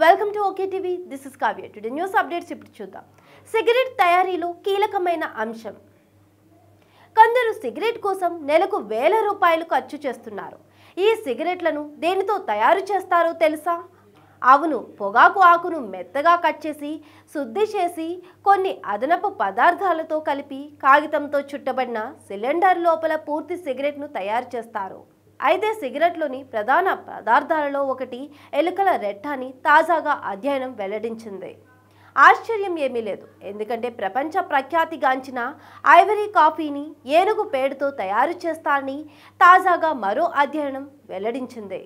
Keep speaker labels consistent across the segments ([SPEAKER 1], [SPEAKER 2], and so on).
[SPEAKER 1] Welcome to okay TV. This is Kavya. Today news updates ఇప్పుడు చూద్దాం. Cigarette తయారీలో కీలకమైన అంశం. కొందరు సిగరెట్ కోసం నెలకు వేల రూపాయలు ఖర్చు చేస్తున్నారు. ఈ సిగరెట్లను దేనితో తయారు చేస్తారో తెలుసా? అవును, పొగాకు ఆకును మెత్తగా కట్ చేసి శుద్ధి చేసి కొన్ని అదనపు పదార్థాలతో కలిపి కాగితంతో చుట్టబడిన సిలిండర్ లోపల పూర్తి సిగరెట్ను తయారు చేస్తారు. అయితే సిగరెట్లోని ప్రధాన పదార్థాలలో ఒకటి ఎలుకల రెట్ట అని తాజాగా అధ్యయనం వెల్లడించింది. ఆశ్చర్యం ఏమీ లేదు, ఎందుకంటే ప్రపంచ ప్రఖ్యాతిగాంచిన ఐవరీ కాఫీని ఏనుగు పేడతో తయారు చేస్తారని తాజాగా మరో అధ్యయనం వెల్లడించింది.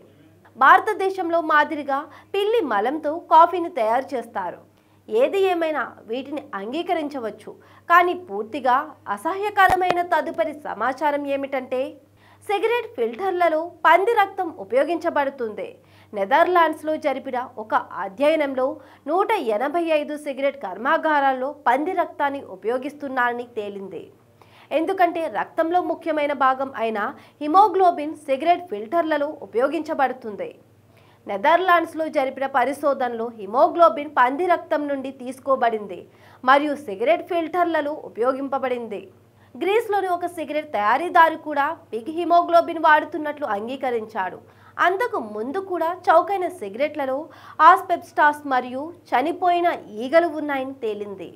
[SPEAKER 1] భారతదేశంలో మాదిరిగా పిల్లి మలంతో కాఫీని తయారు చేస్తారు. ఏది ఏమైనా వీటిని అంగీకరించవచ్చు, కానీ పూర్తిగా అసహ్యకరమైన తదుపరి సమాచారం ఏమిటంటే సిగరెట్ ఫిల్టర్లలో పంది రక్తం ఉపయోగించబడుతుంది. నెదర్లాండ్స్లో జరిపిన ఒక అధ్యయనంలో 185 సిగరెట్ కర్మాగారాల్లో పంది రక్తాన్ని ఉపయోగిస్తున్నారని తేలింది. ఎందుకంటే రక్తంలో ముఖ్యమైన భాగం అయిన హిమోగ్లోబిన్ సిగరెట్ ఫిల్టర్లలో ఉపయోగించబడుతుంది. నెదర్లాండ్స్లో జరిపిన పరిశోధనలో హిమోగ్లోబిన్ పంది రక్తం నుండి తీసుకోబడింది మరియు సిగరెట్ ఫిల్టర్లలో ఉపయోగింపబడింది. గ్రీస్లోని ఒక సిగరెట్ తయారీదారు కూడా పిగ్ హిమోగ్లోబిన్ వాడుతున్నట్లు అంగీకరించాడు. అంతకు ముందు కూడా చౌకైన సిగరెట్లలో ఆస్పెప్టాస్ మరియు చనిపోయిన ఈగలు ఉన్నాయని తేలింది.